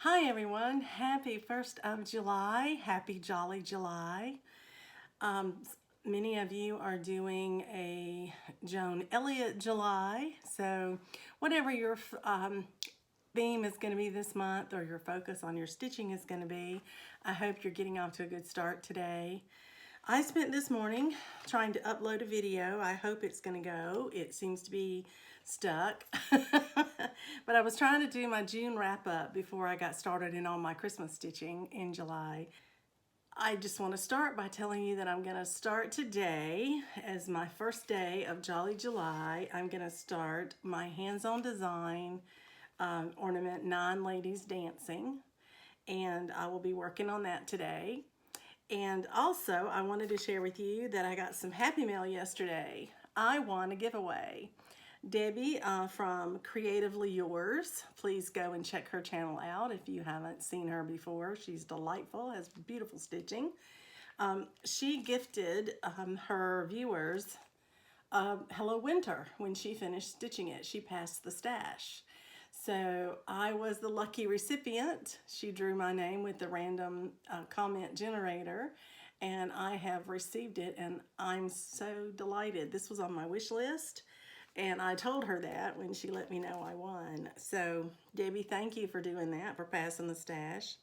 Hi everyone, happy 1st of July, happy Jolly July. Um, Many of you are doing a Joan Elliott July, so whatever your theme is going to be this month or your focus on your stitching is going to be, I hope you're getting off to a good start today. I spent this morning trying to upload a video. I hope it's going to go. It seems to be stuck. But I was trying to do my June wrap up before I got started in all my Christmas stitching in July. I just want to start by telling you that I'm going to start today as my first day of Jolly July. I'm going to start my hands-on design ornament, 9 Ladies Dancing, and I will be working on that today. And also, I wanted to share with you that I got some Happy Mail yesterday. I won a giveaway. Debbie from Creatively Yours, please go and check her channel out if you haven't seen her before. She's delightful, has beautiful stitching. She gifted her viewers Hello Winter when she finished stitching it. She passed the stash. So I was the lucky recipient. She drew my name with the random comment generator, and I have received it, and I'm so delighted. This was on my wish list, and I told her that when she let me know I won. So Debbie, thank you for doing that, for passing the stash.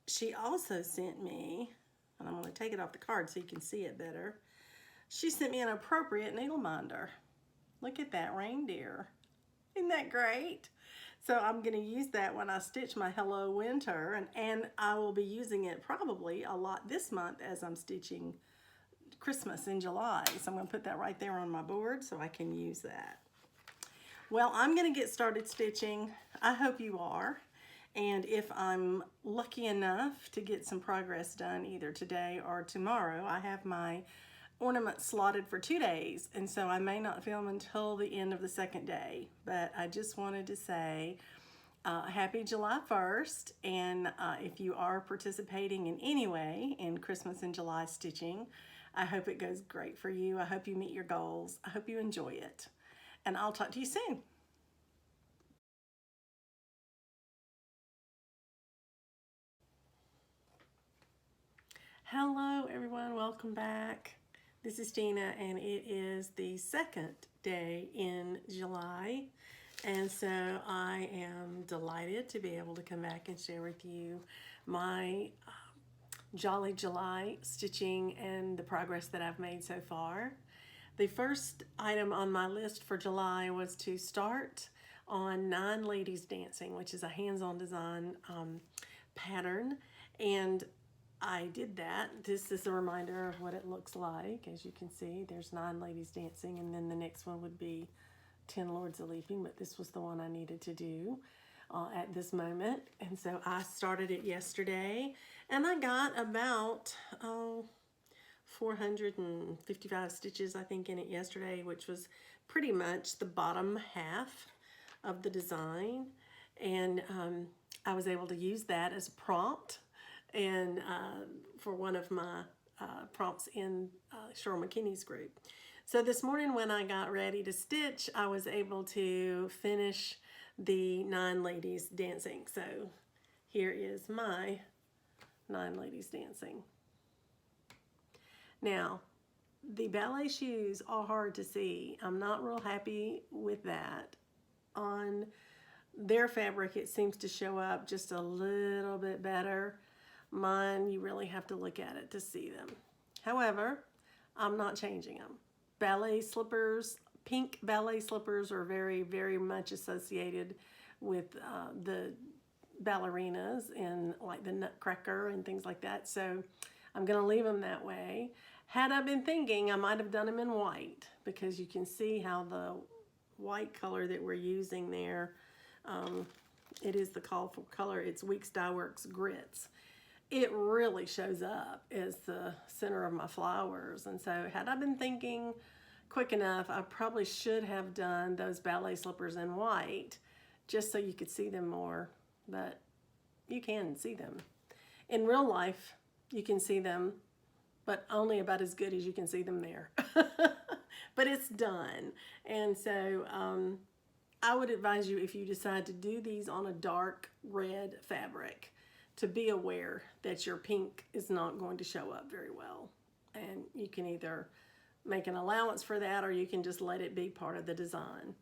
She also sent me, and I'm going to take it off the card so you can see it better. She sent me an appropriate needle minder. Look at that reindeer. Isn't that great? So I'm going to use that when I stitch my Hello Winter, and I will be using it probably a lot this month as I'm stitching Christmas in July. So I'm going to put that right there on my board so I can use that. Well, I'm going to get started stitching. I hope you are. And if I'm lucky enough to get some progress done either today or tomorrow, I have my ornament slotted for 2 days, and so I may not film until the end of the second day, but I just wanted to say happy July 1st, and if you are participating in any way in Christmas in July stitching, I hope it goes great for you. I hope you meet your goals. I hope you enjoy it, and I'll talk to you soon. Hello everyone, welcome back. This is Tina, and it is the second day in July, and so I am delighted to be able to come back and share with you my Jolly July stitching and the progress that I've made so far. The first item on my list for July was to start on 9 Ladies Dancing, which is a hands-on design pattern, and I did that. This is a reminder of what it looks like. As you can see, there's 9 Ladies Dancing, and then the next one would be 10 Lords of Leaping, but this was the one I needed to do at this moment. And so I started it yesterday, and I got about 455 stitches, I think, in it yesterday, which was pretty much the bottom half of the design. And I was able to use that as a prompt and for one of my prompts in Cheryl McKinney's group. So this morning when I got ready to stitch, I was able to finish the 9 Ladies Dancing. So here is my 9 Ladies Dancing. Now, the ballet shoes are hard to see. I'm not real happy with that. On their fabric, it seems to show up just a little bit better. Mine, you really have to look at it to see them. However, I'm not changing them. Ballet slippers, pink ballet slippers are very, very much associated with the ballerinas and like the Nutcracker and things like that. So I'm going to leave them that way. Had I been thinking, I might have done them in white, because you can see how the white color that we're using there, it is the colorful color. It's Weeks Dye Works Grits. It really shows up as the center of my flowers. And so had I been thinking quick enough, I probably should have done those ballet slippers in white just so you could see them more, but you can see them. In real life, you can see them, but only about as good as you can see them there. But it's done. And so I would advise you, if you decide to do these on a dark red fabric, to be aware that your pink is not going to show up very well. And you can either make an allowance for that, or you can just let it be part of the design.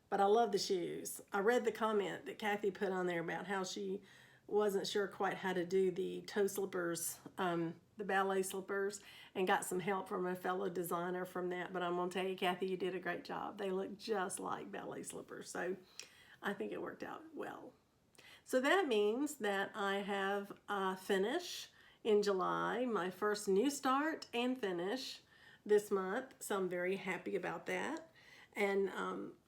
But I love the shoes. I read the comment that Kathy put on there about how she wasn't sure quite how to do the toe slippers, the ballet slippers, and got some help from a fellow designer from that. But I'm gonna tell you, Kathy, you did a great job. They look just like ballet slippers. So I think it worked out well. So that means that I have a finish in July, my first new start and finish this month. So I'm very happy about that. And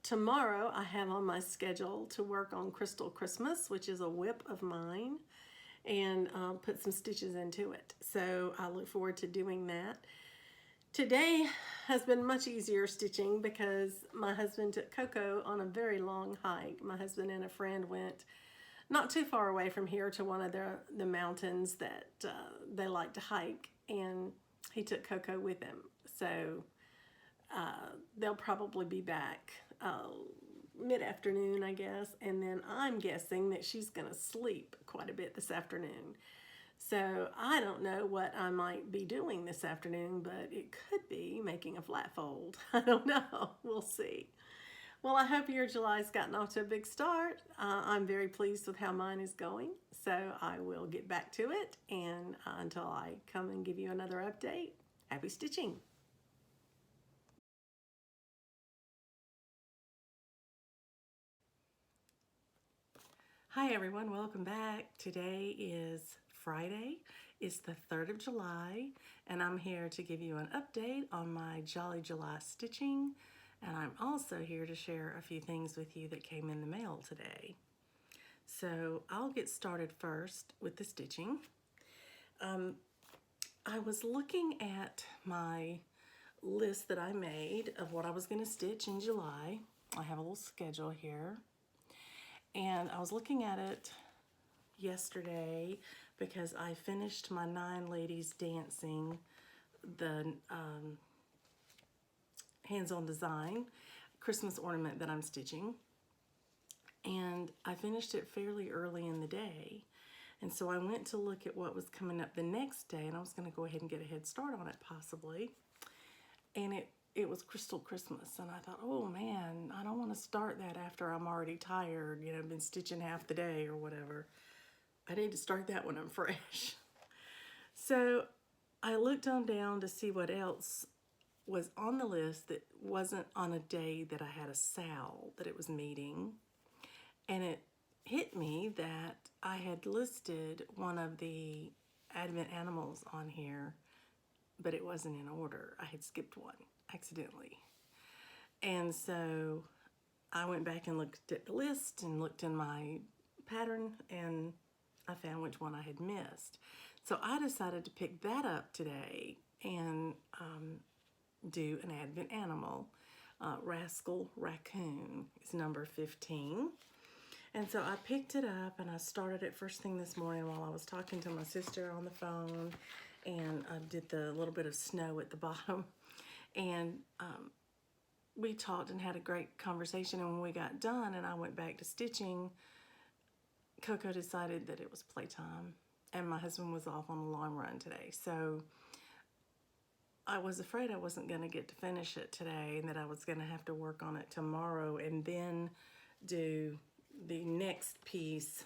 tomorrow I have on my schedule to work on Crystal Christmas, which is a whip of mine, and put some stitches into it. So I look forward to doing that. Today has been much easier stitching because my husband took Coco on a very long hike. My husband and a friend went not too far away from here to one of the mountains that they like to hike, and he took Coco with him. So they'll probably be back mid-afternoon, I guess, and then I'm guessing that she's gonna sleep quite a bit this afternoon. So I don't know what I might be doing this afternoon, but it could be making a flat fold. I don't know. We'll see. Well, I hope your July's gotten off to a big start. I'm very pleased with how mine is going, so I will get back to it, and until I come and give you another update, happy stitching. Hi everyone, welcome back. Today is Friday. It's the 3rd of July, and I'm here to give you an update on my Jolly July stitching, and I'm also here to share a few things with you that came in the mail today. So I'll get started first with the stitching. I was looking at my list that I made of what I was going to stitch in July. I have a little schedule here. And I was looking at it yesterday because I finished my 9 ladies dancing, the hands-on design Christmas ornament that I'm stitching. And I finished it fairly early in the day. And so I went to look at what was coming up the next day, and I was going to go ahead and get a head start on it possibly. And it was Crystal Christmas, and I thought, oh man, I don't want to start that after I'm already tired, you know, been stitching half the day or whatever. I need to start that when I'm fresh. So I looked on down to see what else was on the list that wasn't on a day that I had a SAL that it was meeting. And it hit me that I had listed one of the Advent animals on here, but it wasn't in order. I had skipped one accidentally. And so I went back and looked at the list and looked in my pattern, and I found which one I had missed. So I decided to pick that up today and do an Advent animal. Rascal, Raccoon is number 15. And so I picked it up and I started it first thing this morning while I was talking to my sister on the phone, and I did the little bit of snow at the bottom. And we talked and had a great conversation, and when we got done and I went back to stitching, Coco decided that it was playtime, and my husband was off on a long run today. So I was afraid I wasn't going to get to finish it today, and that I was going to have to work on it tomorrow and then do the next piece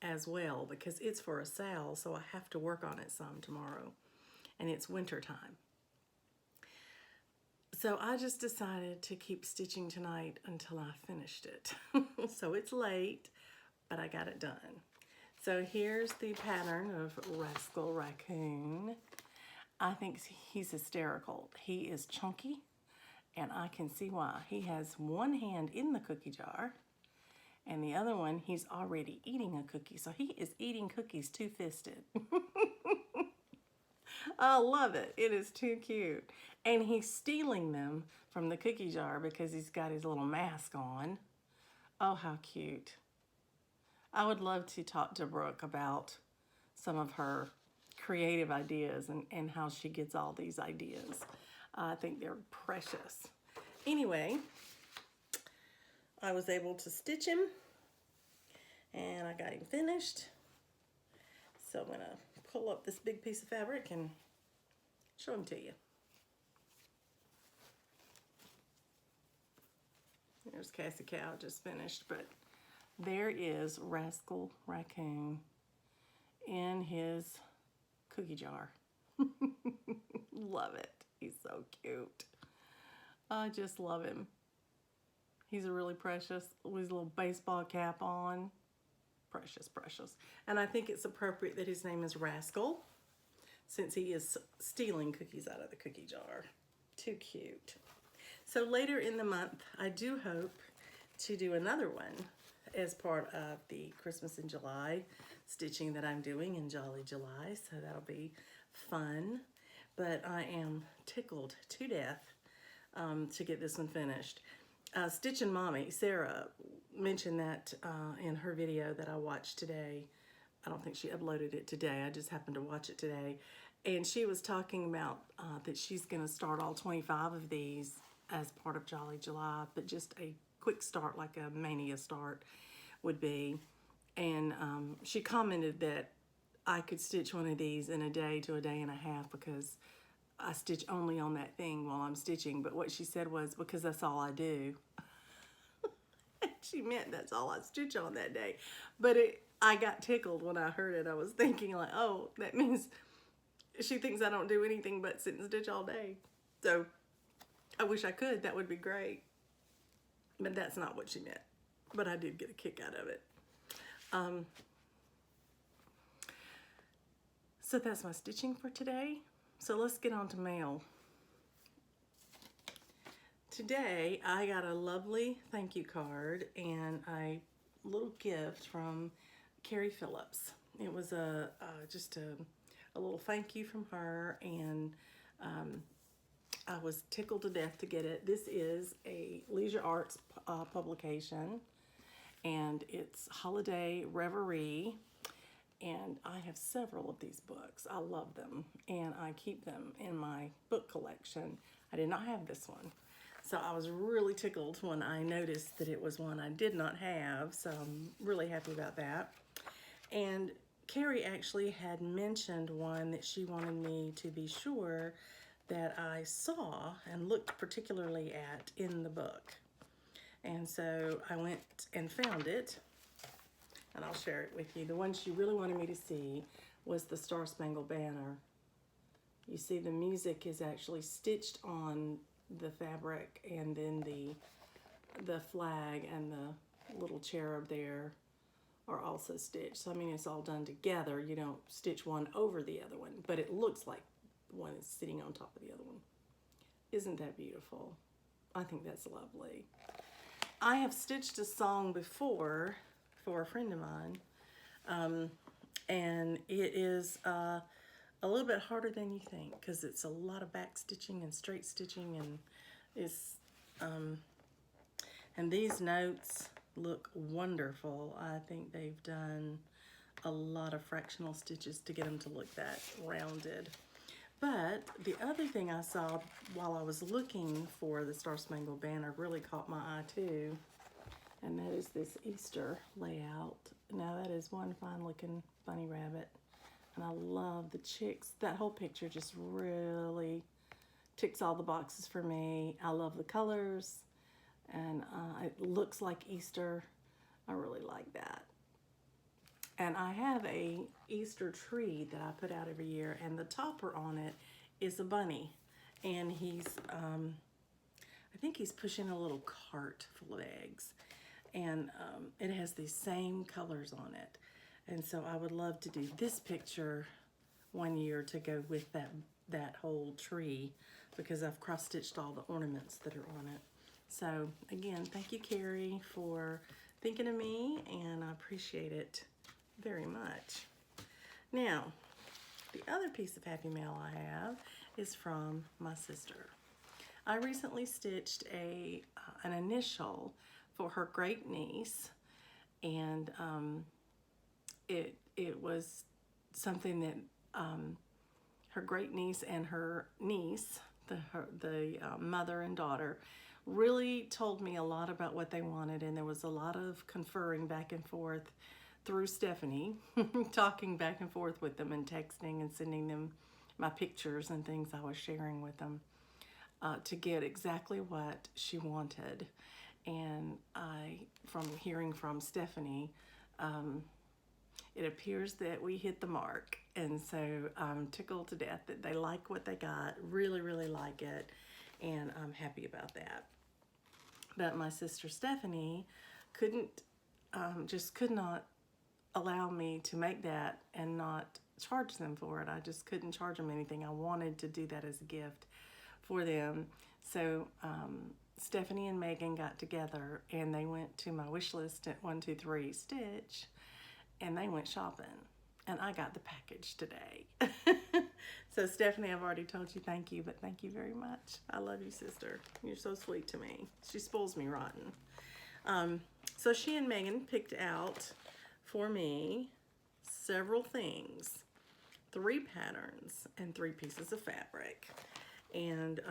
as well, because it's for a SAL, so I have to work on it some tomorrow, and it's winter time. So I just decided to keep stitching tonight until I finished it. So it's late, but I got it done. So here's the pattern of Rascal Raccoon. I think he's hysterical. He is chunky, and I can see why. He has one hand in the cookie jar, and the other one, he's already eating a cookie. So he is eating cookies two-fisted. I love it. It is too cute. And he's stealing them from the cookie jar because he's got his little mask on. Oh, how cute. I would love to talk to Brooke about some of her creative ideas and how she gets all these ideas. I think they're precious. Anyway, I was able to stitch him, and I got him finished. So I'm going to pull up this big piece of fabric and show him to you. There's Cassie Cow just finished, but there is Rascal Raccoon in his cookie jar. Love it. He's so cute. I just love him. He's a really precious with his little baseball cap on. Precious, precious. And I think it's appropriate that his name is Rascal, since he is stealing cookies out of the cookie jar. Too cute. So later in the month, I do hope to do another one as part of the Christmas in July stitching that I'm doing in Jolly July. So that'll be fun. But I am tickled to death to get this one finished. Stitchin' Mommy, Sarah, mentioned that in her video that I watched today. I don't think she uploaded it today. I just happened to watch it today. And she was talking about that she's going to start all 25 of these as part of Jolly July, but just a quick start, like a mania start would be. And she commented that I could stitch one of these in a day to a day and a half because I stitch only on that thing while I'm stitching. But what she said was because that's all I do. She meant that's all I stitch on that day. But I got tickled when I heard it. I was thinking like, oh, that means she thinks I don't do anything but sit and stitch all day. So I wish I could. That would be great. But that's not what she meant. But I did get a kick out of it. So that's my stitching for today. So let's get on to mail. Today I got a lovely thank you card and a little gift from Carrie Phillips. It was just a little thank you from her, and I was tickled to death to get it. This is a Leisure Arts publication, and it's Holiday Reverie. And I have several of these books. I love them, and I keep them in my book collection. I did not have this one. So I was really tickled when I noticed that it was one I did not have, so I'm really happy about that. And Carrie actually had mentioned one that she wanted me to be sure that I saw and looked particularly at in the book. And so I went and found it, and I'll share it with you. The one she really wanted me to see was the Star Spangled Banner. You see the music is actually stitched on the fabric, and then the flag and the little cherub there are also stitched. So I mean, it's all done together. You don't stitch one over the other one, but it looks like one is sitting on top of the other one. Isn't that beautiful? I think that's lovely. I have stitched a song before for a friend of mine, and it is a little bit harder than you think because it's a lot of back stitching and straight stitching, and it's and these notes look wonderful. I think they've done a lot of fractional stitches to get them to look that rounded. But the other thing I saw while I was looking for the Star Spangled Banner really caught my eye too, and that is this Easter layout. Now that is one fine looking bunny rabbit, and I love the chicks. That whole picture just really ticks all the boxes for me. I love the colors, and it looks like Easter. I really like that. And I have a Easter tree that I put out every year, and the topper on it is a bunny, and he's I think he's pushing a little cart full of eggs, and it has these same colors on it. And so I would love to do this picture one year to go with that whole tree, because I've cross-stitched all the ornaments that are on it. So again, thank you, Carrie, for thinking of me, and I appreciate it very much. Now, the other piece of happy mail I have is from my sister. I recently stitched an initial for her great niece, and it was something that her great niece and her niece, the mother and daughter, really told me a lot about what they wanted, and there was a lot of conferring back and forth through Stephanie, talking back and forth with them and texting and sending them my pictures and things I was sharing with them to get exactly what she wanted. And from hearing from Stephanie, it appears that we hit the mark. And so I'm tickled to death that they like what they got, really, really like it. And I'm happy about that. But my sister Stephanie could not allow me to make that and not charge them for it. I just couldn't charge them anything. I wanted to do that as a gift for them. So Stephanie and Megan got together and they went to my wish list at 123 Stitch and they went shopping. And I got the package today. So Stephanie, I've already told you thank you, but thank you very much. I love you, sister. You're so sweet to me. She spoils me rotten. So she and Megan picked out for me several things, 3 patterns and 3 pieces of fabric. And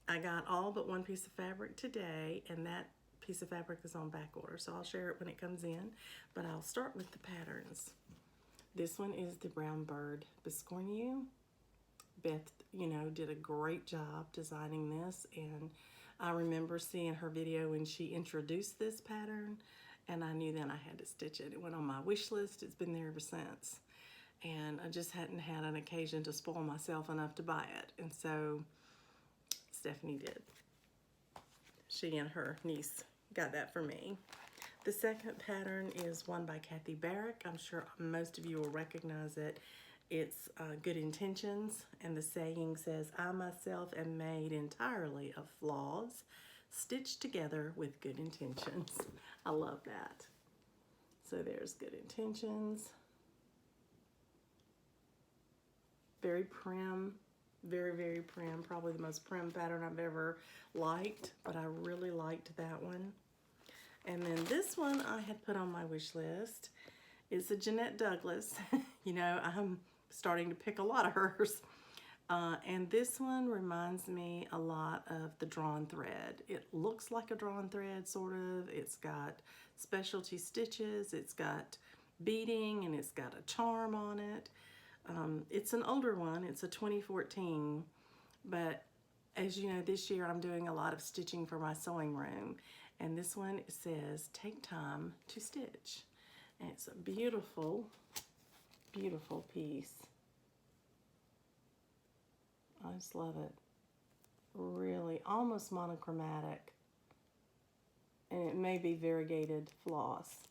I got all but 1 piece of fabric today, and that piece of fabric is on back order, so I'll share it when it comes in. But I'll start with the patterns. This one is the Brown Bird Biscornu. Beth, did a great job designing this, and I remember seeing her video when she introduced this pattern, and I knew then I had to stitch it. It went on my wish list. It's been there ever since. And I just hadn't had an occasion to spoil myself enough to buy it. And so Stephanie did. She and her niece got that for me. The second pattern is one by Kathy Barrick. I'm sure most of you will recognize it. It's Good Intentions, and the saying says, I myself am made entirely of flaws, stitched together with good intentions. I love that. So there's Good Intentions. Very prim, very, very prim. Probably the most prim pattern I've ever liked, but I really liked that one. And then this one I had put on my wish list is a Jeanette Douglas. I'm starting to pick a lot of hers. And this one reminds me a lot of the drawn thread. It looks like a drawn thread, sort of. It's got specialty stitches, it's got beading, and it's got a charm on it. It's an older one. It's a 2014, but as you know, this year I'm doing a lot of stitching for my sewing room, and this one says, take time to stitch. And it's a beautiful, beautiful piece. I just love it. Really, almost monochromatic. And it may be variegated floss.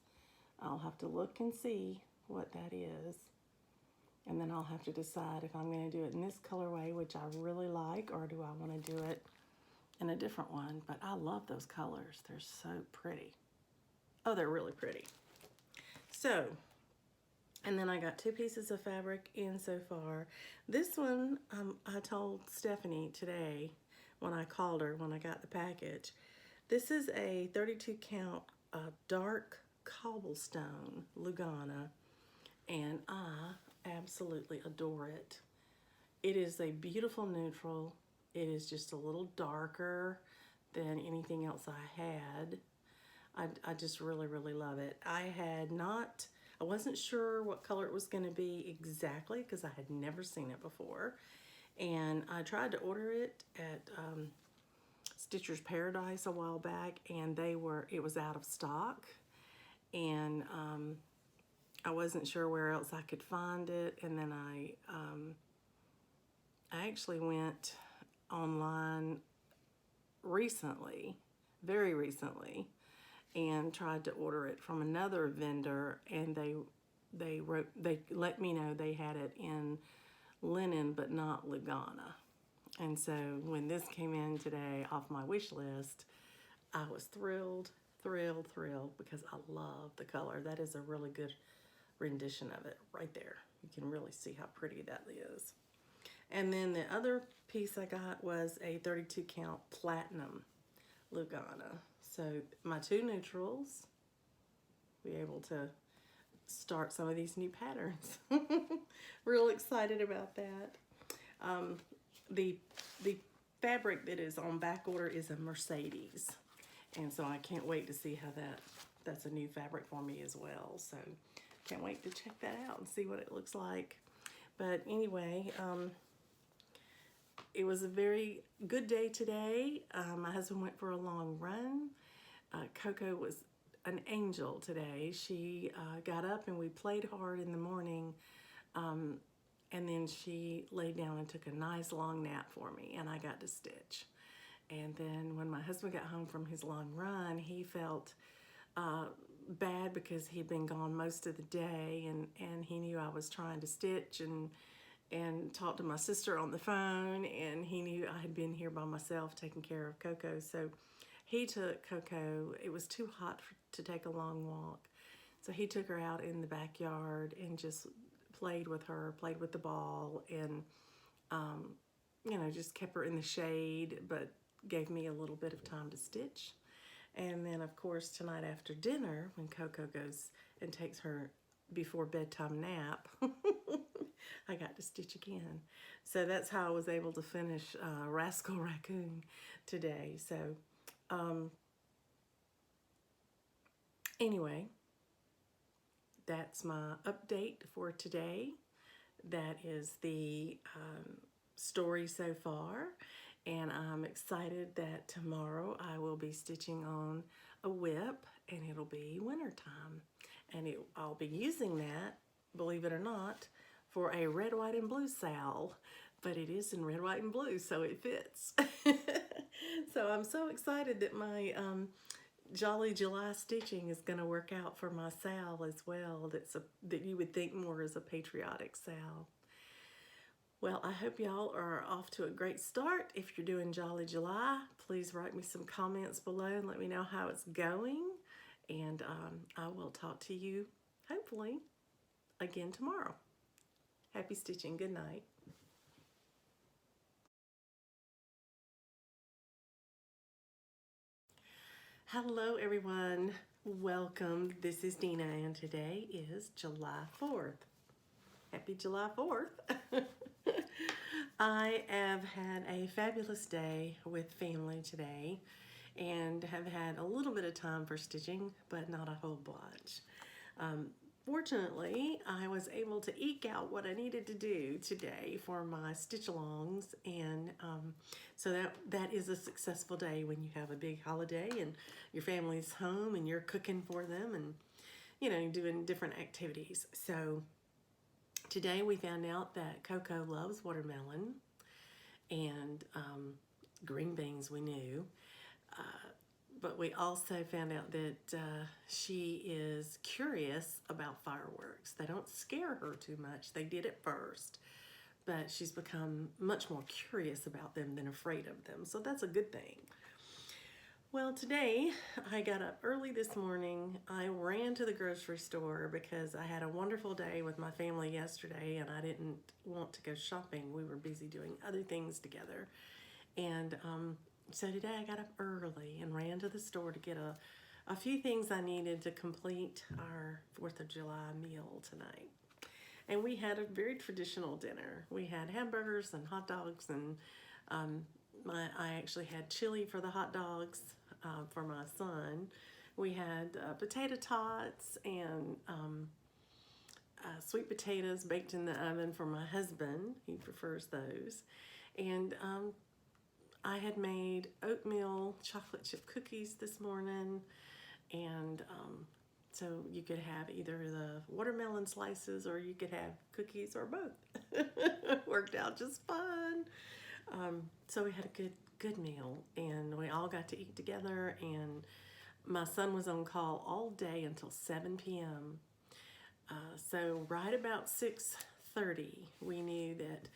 I'll have to look and see what that is. And then I'll have to decide if I'm going to do it in this colorway, which I really like, or do I want to do it in a different one. But I love those colors. They're so pretty. Oh, they're really pretty. So, and then I got 2 pieces of fabric in so far. This one, I told Stephanie today when I called her, when I got the package. This is a 32 count dark cobblestone Lugana, and I absolutely adore it. It is a beautiful neutral. It is just a little darker than anything else I had. I just really, really love it. I wasn't sure what color it was going to be exactly because I had never seen it before. And I tried to order it at Stitcher's Paradise a while back, and it was out of stock. And I wasn't sure where else I could find it, and then I actually went online recently, very recently, and tried to order it from another vendor, and they let me know they had it in linen but not Lugana. And so when this came in today off my wish list, I was thrilled because I love the color. That is a really good rendition of it right there. You can really see how pretty that is. And then the other piece I got was a 32 count platinum Lugana. So my 2 neutrals, be able to start some of these new patterns. Real excited about that. The fabric that is on back order is a Mercedes. And so I can't wait to see how that's a new fabric for me as well. So can't wait to check that out and see what it looks like. But anyway, it was a very good day today. My husband went for a long run. Coco was an angel today. She got up and we played hard in the morning. And then she laid down and took a nice long nap for me, and I got to stitch. And then when my husband got home from his long run, he felt bad because he'd been gone most of the day, and he knew I was trying to stitch and talk to my sister on the phone, and he knew I had been here by myself taking care of Coco. So he took Coco. It was too hot to take a long walk, so he took her out in the backyard and just played with her, played with the ball, and you know, just kept her in the shade, but gave me a little bit of time to stitch. And then of course tonight after dinner, when Coco goes and takes her before bedtime nap, I got to stitch again. So that's how I was able to finish Rascal Raccoon today. So anyway, that's my update for today. That is the story so far, and I'm excited that tomorrow I will be stitching on a whip, and it'll be wintertime, and I'll be using that, believe it or not, for a red, white, and blue sal, but it is in red, white, and blue, so it fits. So I'm so excited that my Jolly July stitching is going to work out for my sal as well. That you would think more as a patriotic sal. Well, I hope y'all are off to a great start. If you're doing Jolly July, please write me some comments below and let me know how it's going. And I will talk to you, hopefully, again tomorrow. Happy stitching. Good night. Hello everyone, welcome. This is Dina and today is July 4th. Happy July 4th. I have had a fabulous day with family today and have had a little bit of time for stitching, but not a whole bunch. Fortunately, I was able to eke out what I needed to do today for my stitch-alongs, and so that is a successful day when you have a big holiday and your family's home and you're cooking for them and, you know, doing different activities. So today we found out that Coco loves watermelon and green beans we knew. But we also found out that she is curious about fireworks. They don't scare her too much. They did at first, but she's become much more curious about them than afraid of them. So that's a good thing. Well, today I got up early this morning. I ran to the grocery store because I had a wonderful day with my family yesterday and I didn't want to go shopping. We were busy doing other things together. And so today I got up early and ran to the store to get a few things I needed to complete our 4th of July meal tonight. And we had a very traditional dinner. We had hamburgers and hot dogs, and I actually had chili for the hot dogs for my son. We had potato tots and sweet potatoes baked in the oven for my husband. He prefers those. And I had made oatmeal chocolate chip cookies this morning, and so you could have either the watermelon slices or you could have cookies or both. Worked out just fine. So we had a good meal, and we all got to eat together, and my son was on call all day until 7 p.m. So right about 6:30, we knew that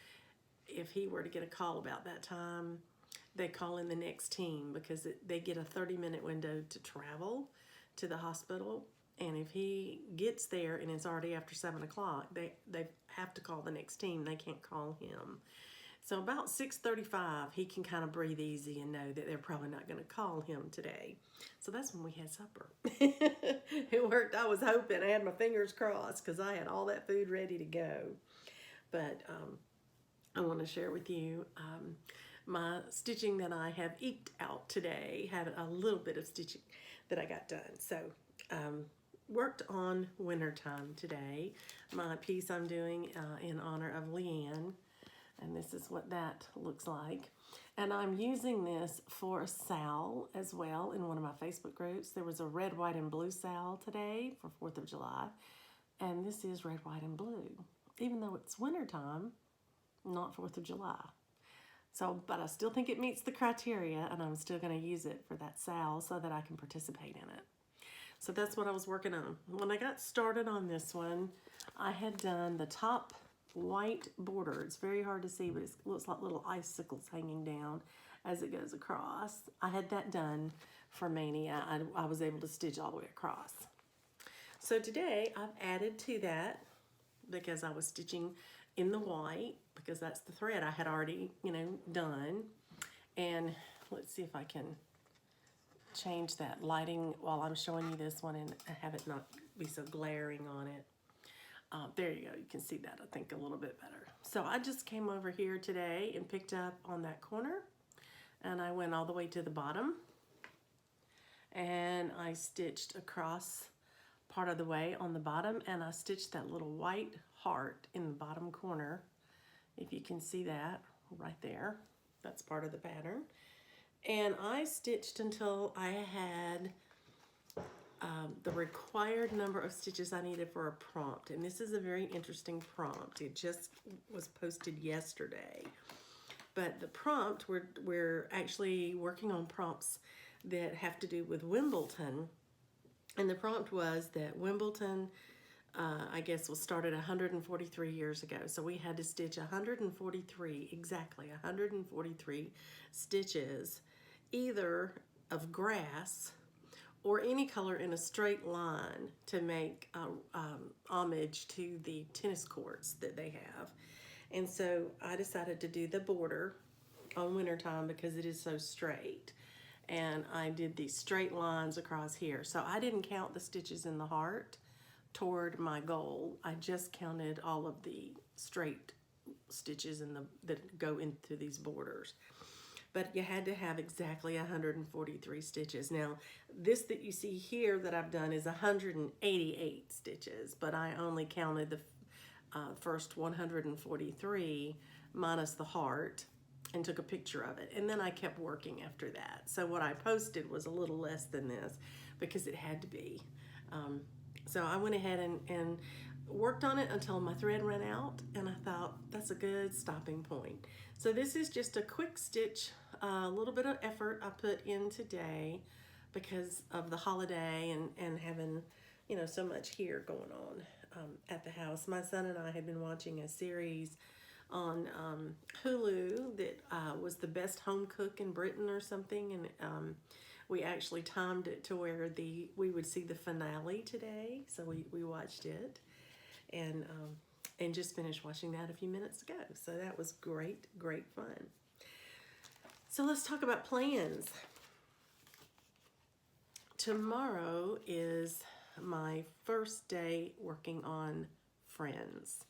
if he were to get a call about that time, they call in the next team because they get a 30-minute window to travel to the hospital. And if he gets there and it's already after 7 o'clock, they have to call the next team. They can't call him. So about 6:35, he can kind of breathe easy and know that they're probably not going to call him today. So that's when we had supper. It worked. I was hoping. I had my fingers crossed because I had all that food ready to go. But I want to share with you, my stitching that I have eked out today. Had a little bit of stitching that I got done. So worked on wintertime today. My piece I'm doing in honor of Leanne. And this is what that looks like. And I'm using this for a Sal as well in one of my Facebook groups. There was a red, white, and blue Sal today for 4th of July. And this is red, white, and blue. Even though it's wintertime, not 4th of July. So, but I still think it meets the criteria, and I'm still going to use it for that Sal so that I can participate in it. So that's what I was working on. When I got started on this one, I had done the top white border. It's very hard to see, but it looks like little icicles hanging down as it goes across. I had that done for Mania. I was able to stitch all the way across. So today I've added to that because I was stitching in the white because that's the thread I had already, done. And let's see if I can change that lighting while I'm showing you this one and have it not be so glaring on it. There you go. You can see that, I think, a little bit better. So I just came over here today and picked up on that corner, and I went all the way to the bottom, and I stitched across part of the way on the bottom, and I stitched that little white heart in the bottom corner. If you can see that right there, that's part of the pattern. And I stitched until I had the required number of stitches I needed for a prompt. And this is a very interesting prompt. It just was posted yesterday. But the prompt, we're actually working on prompts that have to do with Wimbledon. And the prompt was that Wimbledon, I guess, was started 143 years ago. So we had to stitch 143, exactly 143 stitches, either of grass or any color in a straight line to make homage to the tennis courts that they have. And so I decided to do the border on wintertime because it is so straight. And I did these straight lines across here. So I didn't count the stitches in the heart toward my goal. I just counted all of the straight stitches that go into these borders. But you had to have exactly 143 stitches. Now, this that you see here that I've done is 188 stitches, but I only counted the first 143 minus the heart and took a picture of it. And then I kept working after that. So what I posted was a little less than this because it had to be. So I went ahead and worked on it until my thread ran out, and I thought that's a good stopping point. So this is just a quick stitch, a little bit of effort I put in today because of the holiday and having, so much here going on at the house. My son and I had been watching a series on Hulu that was the best home cook in Britain or something, and we actually timed it to where we would see the finale today, so we watched it, and just finished watching that a few minutes ago. So that was great fun. So let's talk about plans. Tomorrow is my first day working on Friends.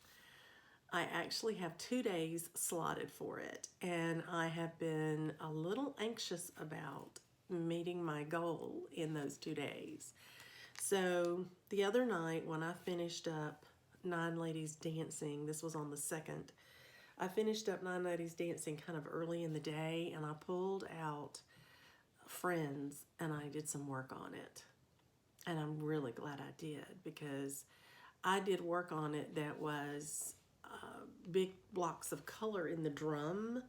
I actually have 2 days slotted for it, and I have been a little anxious about meeting my goal in those 2 days. So the other night when I finished up 9 Ladies Dancing, this was on the 2nd, I finished up 9 Ladies Dancing kind of early in the day, and I pulled out Friends and I did some work on it. And I'm really glad I did, because I did work on it that was big blocks of color in the drum.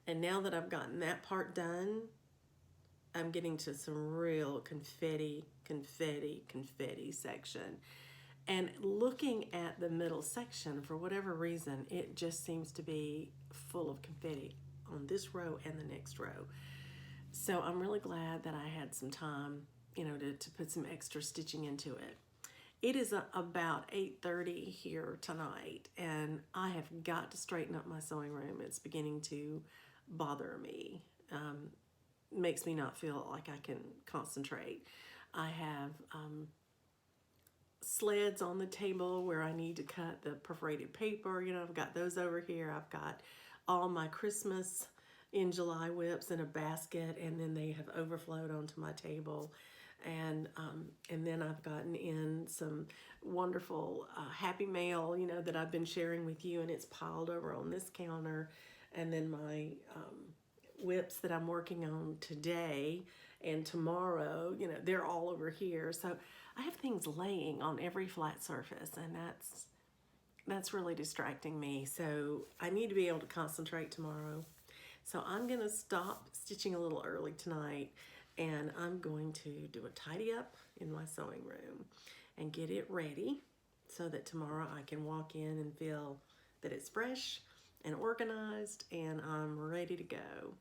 And now that I've gotten that part done, I'm getting to some real confetti section. And looking at the middle section, for whatever reason, it just seems to be full of confetti on this row and the next row. So I'm really glad that I had some time, to put some extra stitching into it. It is about 8:30 here tonight, and I have got to straighten up my sewing room. It's beginning to bother me. Makes me not feel like I can concentrate. I have sleds on the table where I need to cut the perforated paper. I've got those over here. I've got all my Christmas, in July whips in a basket, and then they have overflowed onto my table. And then I've gotten in some wonderful Happy Mail, you know, that I've been sharing with you, and it's piled over on this counter. And then my whips that I'm working on today and tomorrow, you know, they're all over here. So I have things laying on every flat surface, and that's really distracting me. So I need to be able to concentrate tomorrow. So I'm gonna stop stitching a little early tonight, and I'm going to do a tidy up in my sewing room and get it ready so that tomorrow I can walk in and feel that it's fresh and organized and I'm ready to go.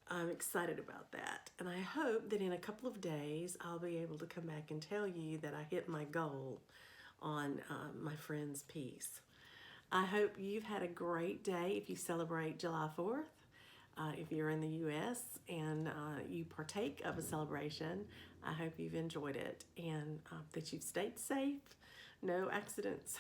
I'm excited about that, and I hope that in a couple of days I'll be able to come back and tell you that I hit my goal on my friend's piece. I hope you've had a great day if you celebrate July 4th. If you're in the U.S. and you partake of a celebration, I hope you've enjoyed it and that you've stayed safe. No accidents.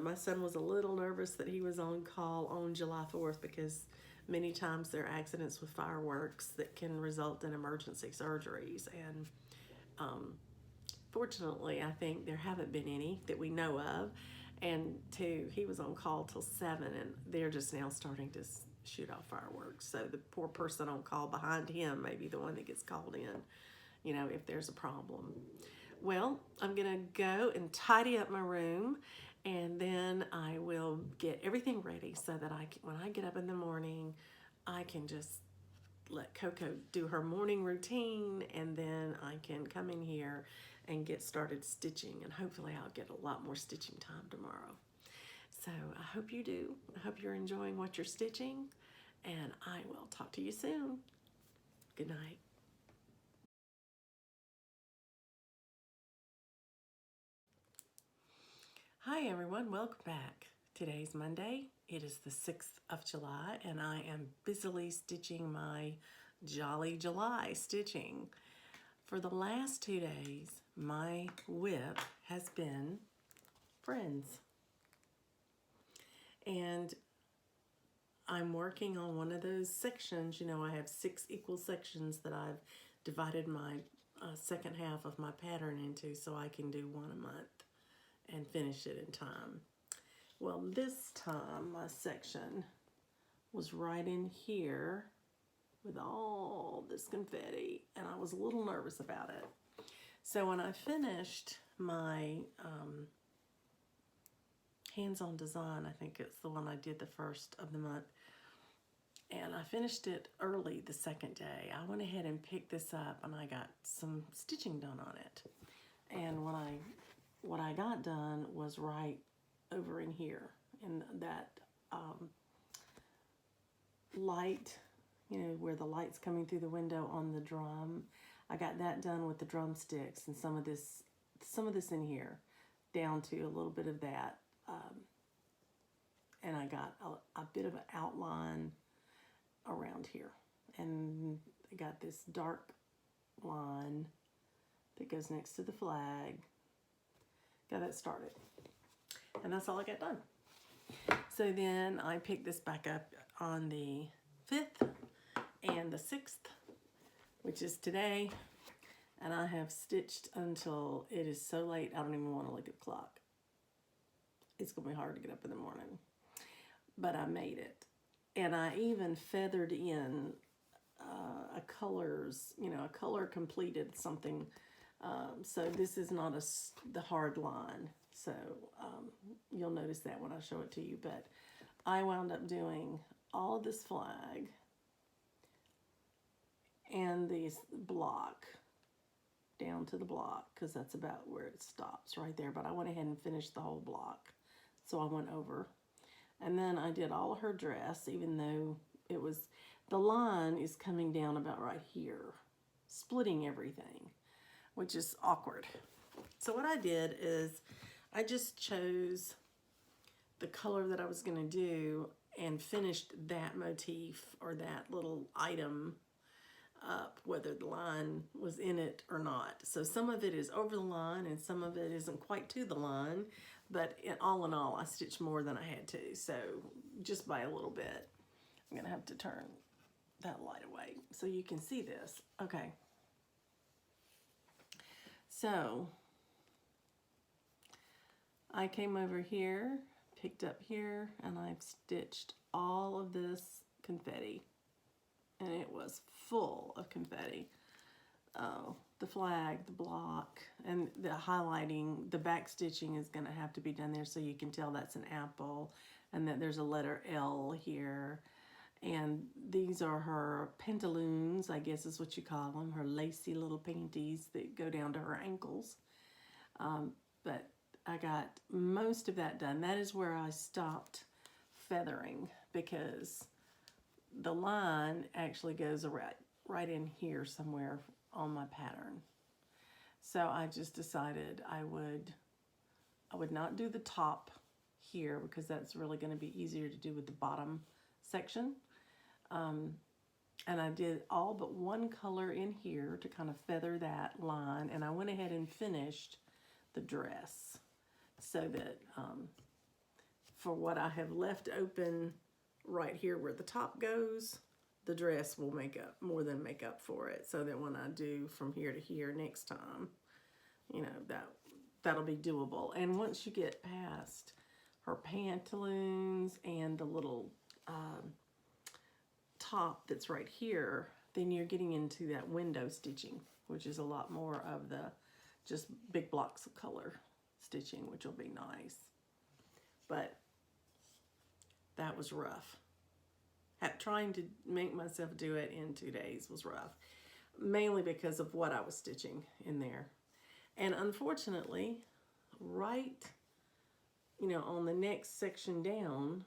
My son was a little nervous that he was on call on July 4th because many times there are accidents with fireworks that can result in emergency surgeries. And fortunately, I think there haven't been any that we know of. And two, he was on call till 7, and they're just now starting to shoot off fireworks. So the poor person on call behind him may be the one that gets called in, you know, if there's a problem. Well, I'm gonna go and tidy up my room, and then I will get everything ready so that when I get up in the morning, I can just let Coco do her morning routine, and then I can come in here and get started stitching, and hopefully I'll get a lot more stitching time tomorrow. So I hope you do. I hope you're enjoying what you're stitching, and I will talk to you soon. Good night. Hi everyone, welcome back. Today's Monday. It is the 6th of July, and I am busily stitching my Jolly July stitching. For the last 2 days, my whip has been Friends. And I'm working on one of those sections. You know, I have 6 equal sections that I've divided my second half of my pattern into so I can do one a month and finish it in time. Well, this time my section was right in here with all this confetti, and I was a little nervous about it. So when I finished my hands-on design, I think it's the one I did the first of the month, and I finished it early the second day. I went ahead and picked this up, and I got some stitching done on it. And what I got done was right over in here, in that light, you know, where the light's coming through the window on the drum. I got that done with the drumsticks and some of this in here, down to a little bit of that. And I got a bit of an outline around here. And I got this dark line that goes next to the flag. Got that started. And that's all I got done. So then I picked this back up on the 5th and the 6th, which is today. And I have stitched until it is so late I don't even want to look at the clock. It's going to be hard to get up in the morning. But I made it. And I even feathered in a color completed something. So this is not the hard line. So you'll notice that when I show it to you. But I wound up doing all of this flag and this block down to the block, because that's about where it stops right there. But I went ahead and finished the whole block. So I went over. And then I did all of her dress, even though the line is coming down about right here, splitting everything, which is awkward. So what I did is I just chose the color that I was going to do and finished that motif or that little item up, whether the line was in it or not. So some of it is over the line and some of it isn't quite to the line, but all in all, I stitched more than I had to, so just by a little bit. I'm going to have to turn that light away so you can see this. Okay. So I came over here, picked up here, and I've stitched all of this confetti. And it was full of confetti. Oh, the flag, the block, and the highlighting, the back stitching is going to have to be done there so you can tell that's an apple and that there's a letter L here. And these are her pantaloons, I guess is what you call them, her lacy little panties that go down to her ankles. But I got most of that done. That is where I stopped feathering because the line actually goes right in here somewhere on my pattern. So I just decided I would not do the top here because that's really going to be easier to do with the bottom section. And I did all but one color in here to kind of feather that line, and I went ahead and finished the dress so that for what I have left open right here where the top goes, the dress will more than make up for it, so that when I do from here to here next time, you know, that'll be doable. And once you get past her pantaloons and the little top that's right here, then you're getting into that window stitching, which is a lot more of the just big blocks of color stitching, which will be nice. But that was rough. Trying to make myself do it in 2 days was rough, mainly because of what I was stitching in there. And unfortunately, right, you know, on the next section down,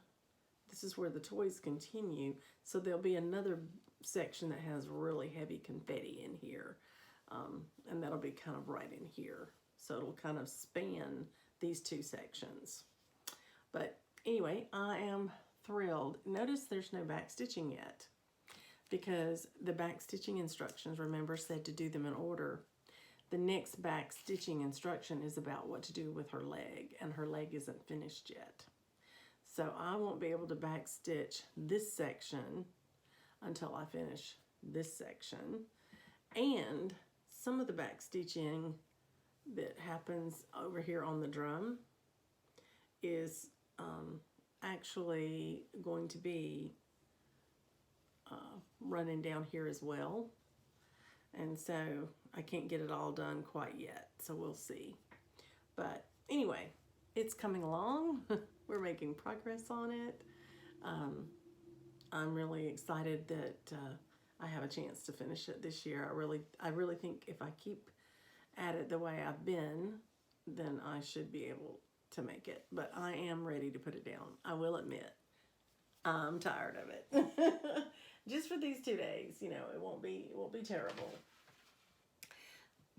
this is where the toys continue, so there'll be another section that has really heavy confetti in here, and that'll be kind of right in here, so it'll kind of span these two sections. But anyway, I am thrilled. Notice there's no back stitching yet because the back stitching instructions, remember, said to do them in order. The next back stitching instruction is about what to do with her leg, and her leg isn't finished yet. So I won't be able to back stitch this section until I finish this section. And some of the back stitching that happens over here on the drum is actually going to be running down here as well. And so I can't get it all done quite yet, so we'll see. But anyway, it's coming along. We're making progress on it. I'm really excited that I have a chance to finish it this year. I really think if I keep at it the way I've been, then I should be able to make it. But I am ready to put it down. I will admit, I'm tired of it. Just for these 2 days, you know, it won't be terrible.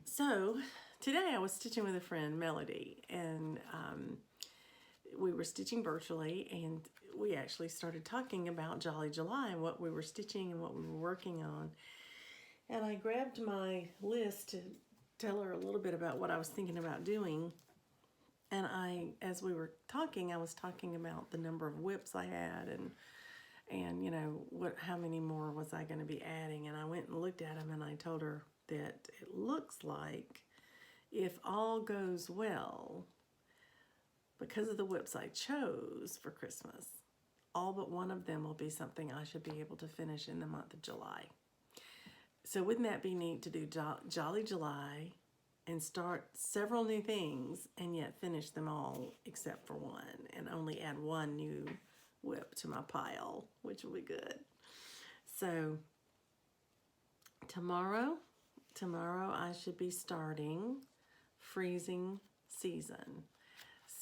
So today I was stitching with a friend, Melody, and we were stitching virtually, and we actually started talking about Jolly July and what we were stitching and what we were working on. And I grabbed my list to tell her a little bit about what I was thinking about doing. And as we were talking, I was talking about the number of whips I had and you know, how many more was I going to be adding. And I went and looked at them, and I told her that it looks like if all goes well, because of the whips I chose for Christmas, all but one of them will be something I should be able to finish in the month of July. So wouldn't that be neat to do Jolly July and start several new things and yet finish them all except for one, and only add one new whip to my pile, which will be good. So tomorrow I should be starting freezing season.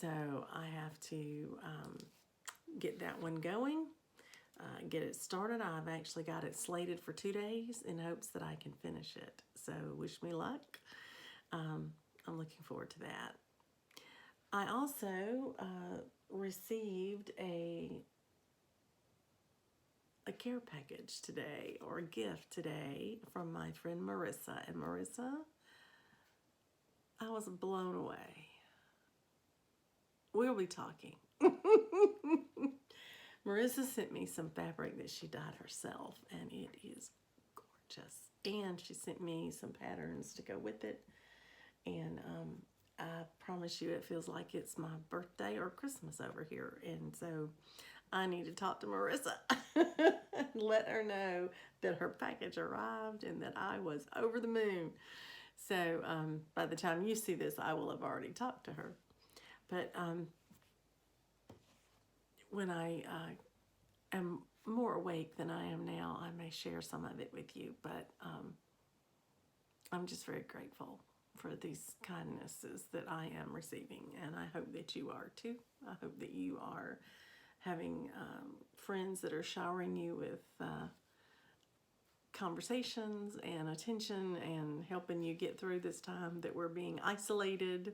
So I have to get that one going, get it started. I've actually got it slated for 2 days in hopes that I can finish it. So wish me luck. I'm looking forward to that. I also received a care package today, or a gift today, from my friend Marissa. And Marissa, I was blown away. We'll be talking. Marissa sent me some fabric that she dyed herself, and it is gorgeous. And she sent me some patterns to go with it. And I promise you, it feels like it's my birthday or Christmas over here. And so I need to talk to Marissa and let her know that her package arrived and that I was over the moon. So by the time you see this, I will have already talked to her. But when I am more awake than I am now, I may share some of it with you. But I'm just very grateful for these kindnesses that I am receiving, and I hope that you are too. I hope that you are having friends that are showering you with conversations and attention and helping you get through this time that we're being isolated.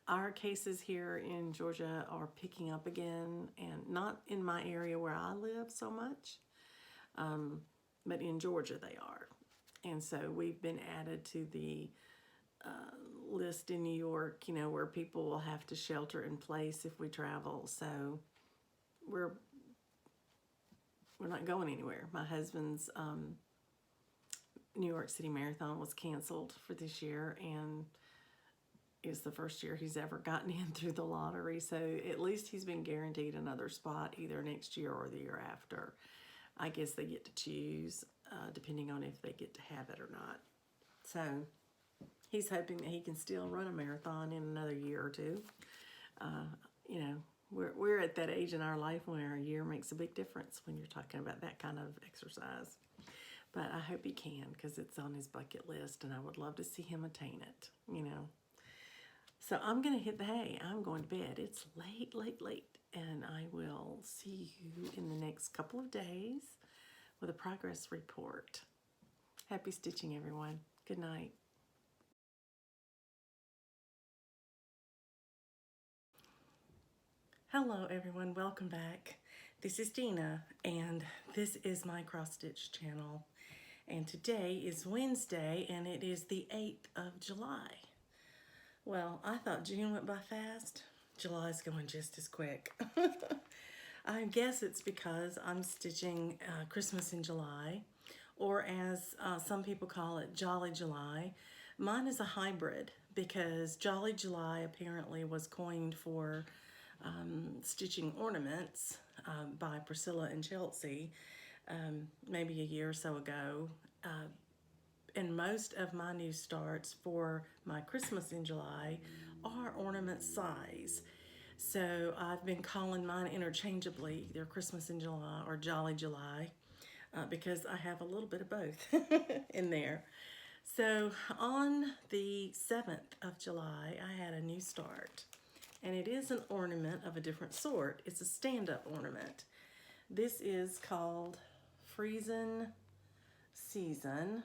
Our cases here in Georgia are picking up again, and not in my area where I live so much, but in Georgia they are. And so we've been added to the list in New York, you know, where people will have to shelter in place if we travel. So we're not going anywhere. My husband's New York City Marathon was canceled for this year, and it's the first year he's ever gotten in through the lottery. So at least he's been guaranteed another spot either next year or the year after. I guess they get to choose depending on if they get to have it or not. So he's hoping that he can still run a marathon in another year or two. You know, we're at that age in our life where a year makes a big difference when you're talking about that kind of exercise. But I hope he can, because it's on his bucket list, and I would love to see him attain it, you know. So I'm going to hit the hay. I'm going to bed. It's late, and I will see you in the next couple of days with a progress report. Happy stitching, everyone. Good night. Hello, everyone. Welcome back. This is Dina, and this is my cross stitch channel. And today is Wednesday, and it is the 8th of July. Well, I thought June went by fast. July's going just as quick. I guess it's because I'm stitching Christmas in July, or as some people call it, Jolly July. Mine is a hybrid because Jolly July apparently was coined for stitching ornaments by Priscilla and Chelsea maybe a year or so ago. And most of my new starts for my Christmas in July are ornament size. So I've been calling mine interchangeably, either Christmas in July or Jolly July, because I have a little bit of both in there. So on the 7th of July, I had a new start, and it is an ornament of a different sort. It's a stand-up ornament. This is called Freezin Season.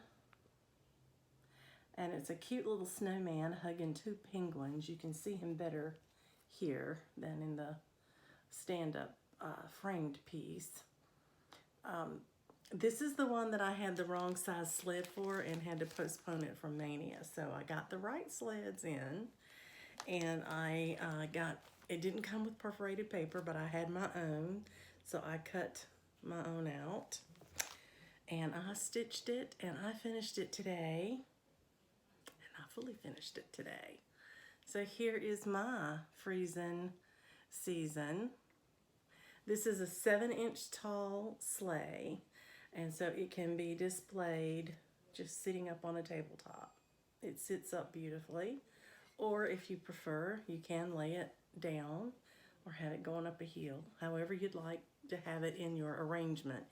And it's a cute little snowman hugging two penguins. You can see him better here than in the stand-up framed piece. This is the one that I had the wrong size sled for and had to postpone it from Mania. So I got the right sleds in, and I it didn't come with perforated paper, but I had my own. So I cut my own out, and I stitched it, and I finished it today. Fully finished it today. So here is my Freezin Season. This is a 7-inch tall sleigh, and so it can be displayed just sitting up on a tabletop. It sits up beautifully, or if you prefer, you can lay it down or have it going up a hill, however you'd like to have it in your arrangement.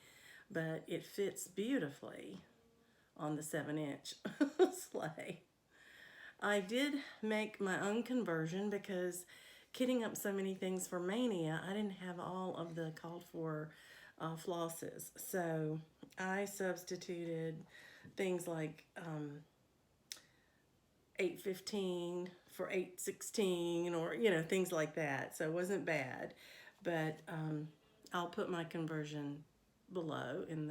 But it fits beautifully on the 7-inch sleigh. I did make my own conversion because kitting up so many things for Mania, I didn't have all of the called for flosses. So I substituted things like 815 for 816, or, you know, things like that. So it wasn't bad, but I'll put my conversion below in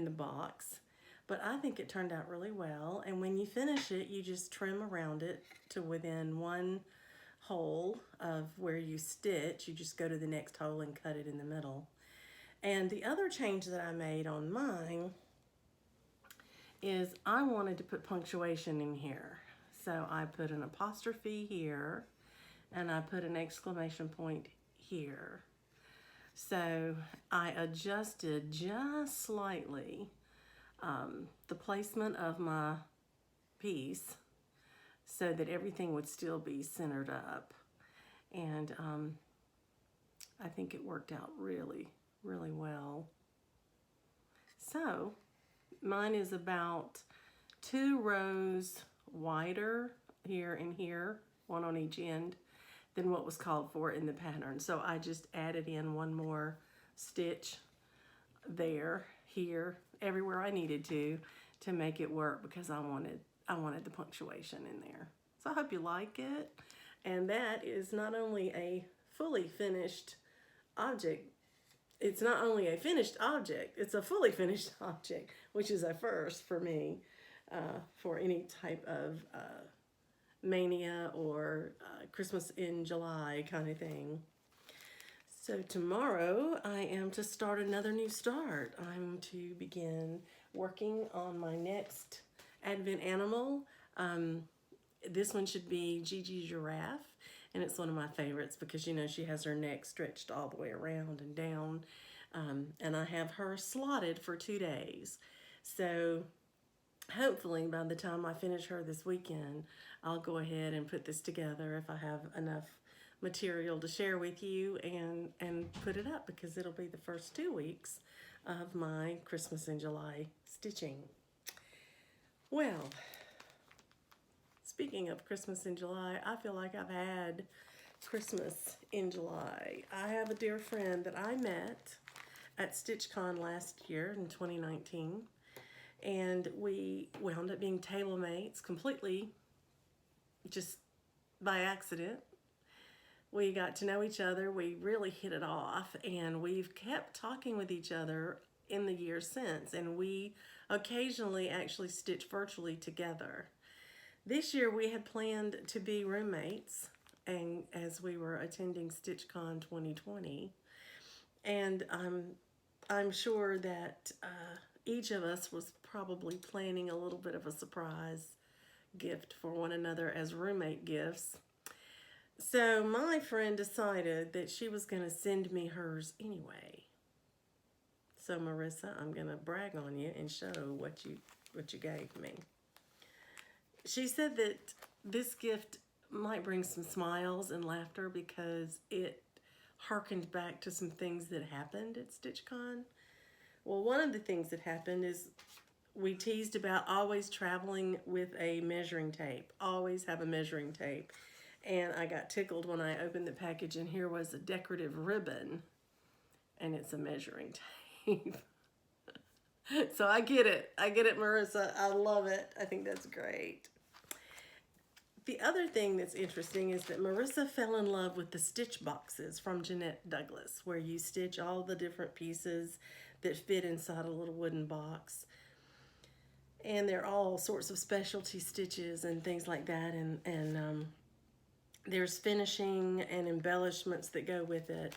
the box. But I think it turned out really well. And when you finish it, you just trim around it to within one hole of where you stitch. You just go to the next hole and cut it in the middle. And the other change that I made on mine is I wanted to put punctuation in here. So I put an apostrophe here and I put an exclamation point here. So I adjusted just slightly the placement of my piece so that everything would still be centered up. And I think it worked out really, really well. So mine is about 2 rows wider here and here, one on each end, than what was called for in the pattern. So I just added in one more stitch there, here, everywhere I needed to make it work, because I wanted the punctuation in there. So I hope you like it. And that is not only a fully finished object, it's not only a finished object, it's a fully finished object, which is a first for me, for any type of mania or Christmas in July kind of thing. So tomorrow I am to start another new start. I'm to begin working on my next Advent animal. This one should be Gigi Giraffe, and it's one of my favorites because, you know, she has her neck stretched all the way around and down, and I have her slotted for 2 days. So hopefully by the time I finish her this weekend, I'll go ahead and put this together if I have enough material to share with you, and put it up, because it'll be the first 2 weeks of my Christmas in July stitching. Well, speaking of Christmas in July, I feel like I've had Christmas in July. I have a dear friend that I met at Stitchcon last year in 2019, and we wound up being table mates completely just by accident. We got to know each other, we really hit it off, and we've kept talking with each other in the years since, and we occasionally actually stitch virtually together. This year we had planned to be roommates, and as we were attending Stitchcon 2020, and I'm sure that each of us was probably planning a little bit of a surprise gift for one another as roommate gifts. So my friend decided that she was going to send me hers anyway. So Marissa, I'm going to brag on you and show what you gave me. She said that this gift might bring some smiles and laughter because it harkened back to some things that happened at Stitchcon. Well, one of the things that happened is we teased about always traveling with a measuring tape. Always have a measuring tape. And I got tickled when I opened the package, and here was a decorative ribbon, and it's a measuring tape. So I get it, Marissa. I love it. I think that's great. The other thing that's interesting is that Marissa fell in love with the stitch boxes from Jeanette Douglas, where you stitch all the different pieces that fit inside a little wooden box. And they're all sorts of specialty stitches and things like that, and there's finishing and embellishments that go with it.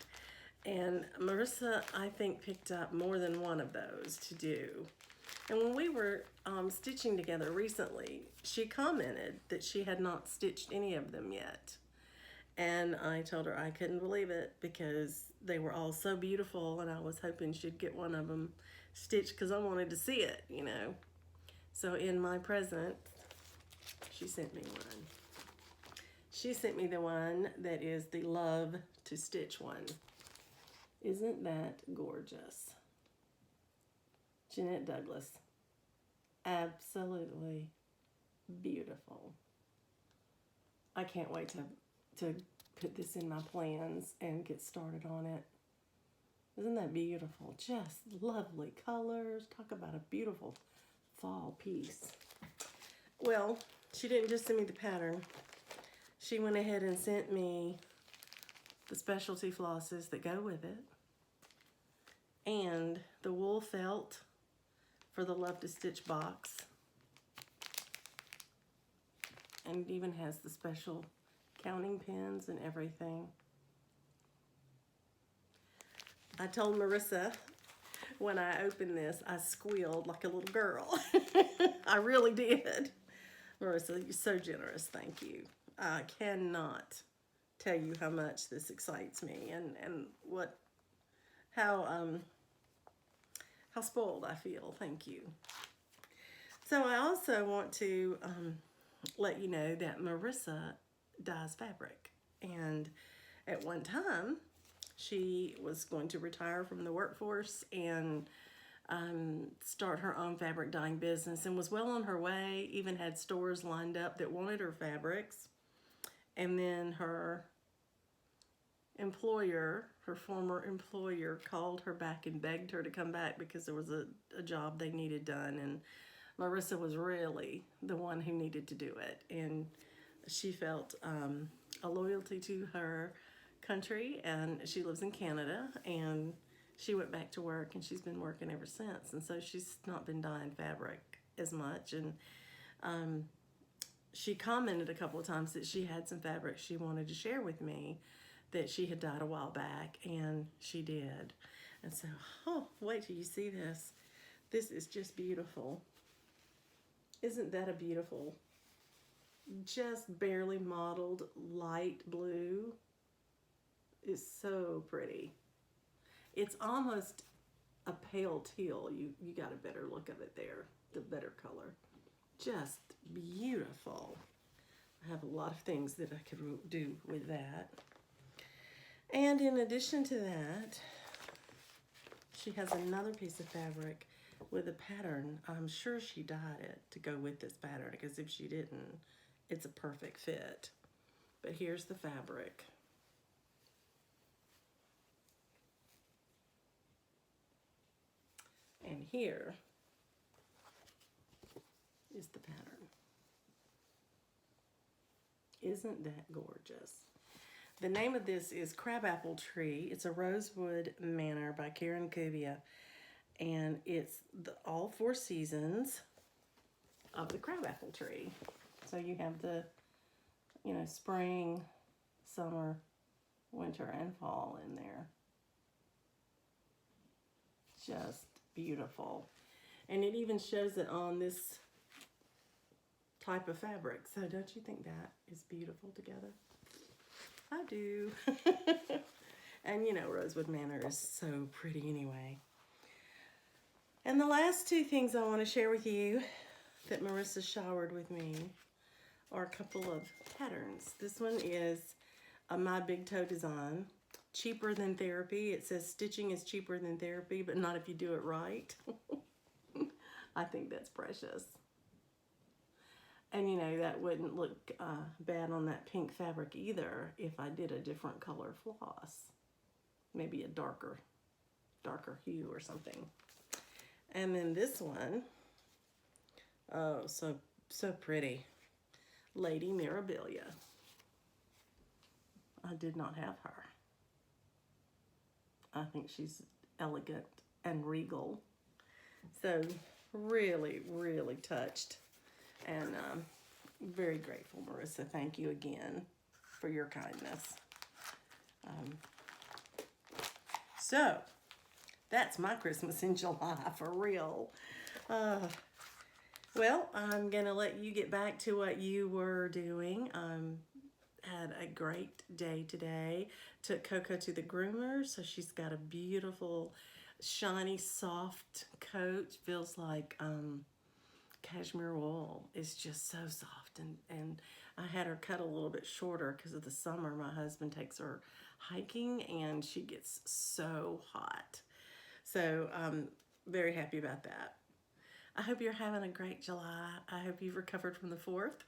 And Marissa, I think, picked up more than one of those to do. And when we were stitching together recently, she commented that she had not stitched any of them yet. And I told her I couldn't believe it because they were all so beautiful, and I was hoping she'd get one of them stitched because I wanted to see it, you know. So in my present, she sent me one. She sent me the one that is the Love to Stitch one. Isn't that gorgeous? Jeanette Douglas. Absolutely beautiful. I can't wait to put this in my plans and get started on it. Isn't that beautiful? Just lovely colors. Talk about a beautiful fall piece. Well, she didn't just send me the pattern. She went ahead and sent me the specialty flosses that go with it, and the wool felt for the Love to Stitch box, and it even has the special counting pins and everything. I told Marissa When I opened this, I squealed like a little girl. I really did. Marissa, you're so generous. Thank you. I cannot tell you how much this excites me and how spoiled I feel. Thank you. So I also want to let you know that Marissa dyes fabric, and at one time she was going to retire from the workforce and start her own fabric dyeing business, and was well on her way, even had stores lined up that wanted her fabrics. And then her employer, her former employer, called her back and begged her to come back because there was a job they needed done, and Marissa was really the one who needed to do it, and she felt a loyalty to her country, and she lives in Canada, and she went back to work, and she's been working ever since. And so she's not been dyeing fabric as much. And she commented a couple of times that she had some fabric she wanted to share with me that she had dyed a while back, and she did. And so, oh, wait till you see this. This is just beautiful. Isn't that a beautiful, just barely modeled light blue? It's so pretty. It's almost a pale teal. You got a better look of it there, the better color. Just beautiful. I have a lot of things that I could do with that. And in addition to that, she has another piece of fabric with a pattern. I'm sure she dyed it to go with this pattern, because if she didn't, it's a perfect fit. But here's the fabric. And here is the pattern. Isn't that gorgeous? The name of this is Crabapple Tree. It's a Rosewood Manor by Karen Cubia. And it's all 4 seasons of the crabapple tree. So you have the, spring, summer, winter, and fall in there. Just beautiful. And it even shows it on this type of fabric. So don't you think that is beautiful together? I do. And Rosewood Manor is so pretty anyway. And the last 2 things I want to share with you that Marissa showered with me are a couple of patterns. This one is My Big Toe Design. Cheaper than therapy. It says stitching is cheaper than therapy, but not if you do it right. I think that's precious. And that wouldn't look bad on that pink fabric either if I did a different color floss. Maybe a darker hue or something. And then this one, oh, so pretty. Lady Mirabilia. I did not have her. I think she's elegant and regal. So really, really touched. And very grateful, Marissa. Thank you again for your kindness. So that's my Christmas in July, for real. Well, I'm going to let you get back to what you were doing. Had a great day today. Took Coco to the groomer, so she's got a beautiful, shiny, soft coat. Feels like cashmere wool. It's just so soft. And I had her cut a little bit shorter because of the summer. My husband takes her hiking, and she gets so hot. So I'm very happy about that. I hope you're having a great July. I hope you've recovered from the 4th,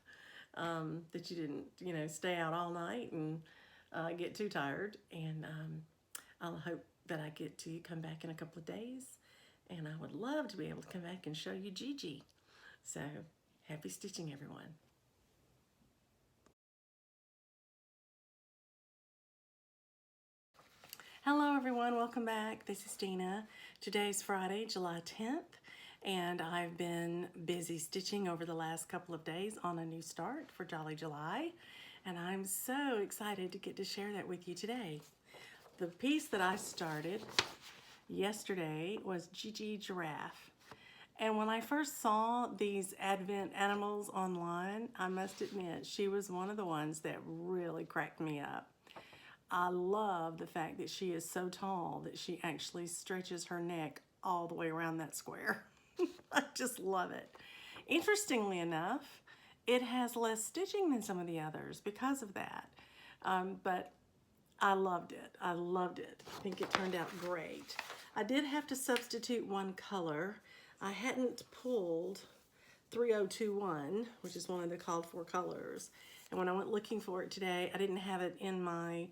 that you didn't, stay out all night and get too tired. And I'll hope that I get to come back in a couple of days. And I would love to be able to come back and show you Gigi. So happy stitching, everyone. Hello everyone, welcome back. This is Dina. Today's Friday, July 10th, and I've been busy stitching over the last couple of days on a new start for Jolly July, and I'm so excited to get to share that with you today. The piece that I started yesterday was Gigi Giraffe. And when I first saw these Advent animals online, I must admit, she was one of the ones that really cracked me up. I love the fact that she is so tall that she actually stretches her neck all the way around that square. I just love it. Interestingly enough, it has less stitching than some of the others because of that. But I loved it. I loved it. I think it turned out great. I did have to substitute one color. I hadn't pulled 3021, which is one of the called for colors. And when I went looking for it today, I didn't have it in my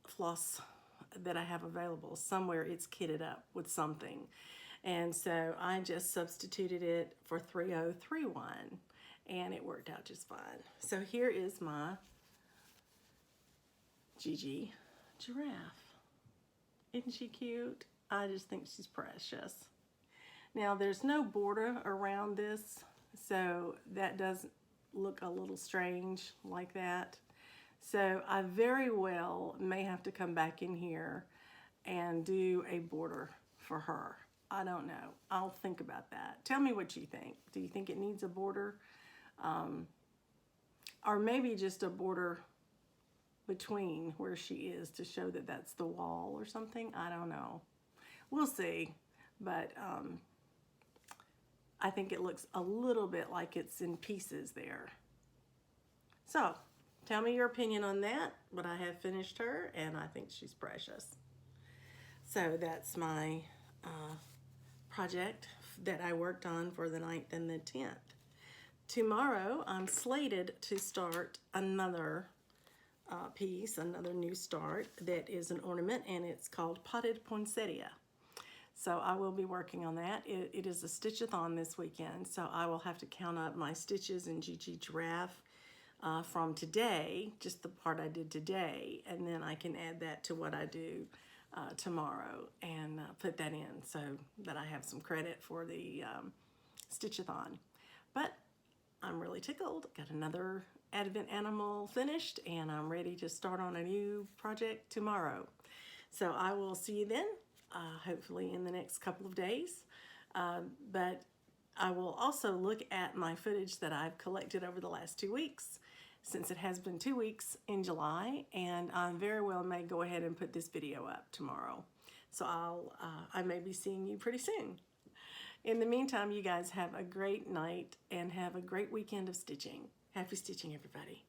floss that I have available. Somewhere it's kitted up with something. And so I just substituted it for 3031 and it worked out just fine. So here is my Gigi Giraffe. Isn't she cute? I just think she's precious. Now there's no border around this, so that does look a little strange like that. So I very well may have to come back in here and do a border for her. I don't know. I'll think about that. Tell me what you think. Do you think it needs a border? Or maybe just a border between where she is to show that that's the wall or something. I don't know. We'll see. But I think it looks a little bit like it's in pieces there. So tell me your opinion on that. But I have finished her and I think she's precious. So that's my project that I worked on for the 9th and the 10th. Tomorrow I'm slated to start another piece, another new start that is an ornament, and it's called Potted Poinsettia. So I will be working on that. It is a stitch-a-thon this weekend, so I will have to count up my stitches in Gigi Giraffe from today, just the part I did today, and then I can add that to what I do tomorrow and put that in so that I have some credit for the stitch-a-thon. But I'm really tickled. Got another Advent animal finished and I'm ready to start on a new project tomorrow. So I will see you then, hopefully in the next couple of days. But I will also look at my footage that I've collected over the last 2 weeks, since it has been 2 weeks in July, and I very well may go ahead and put this video up tomorrow. So I may be seeing you pretty soon. In the meantime, you guys have a great night and have a great weekend of stitching. Happy stitching, everybody.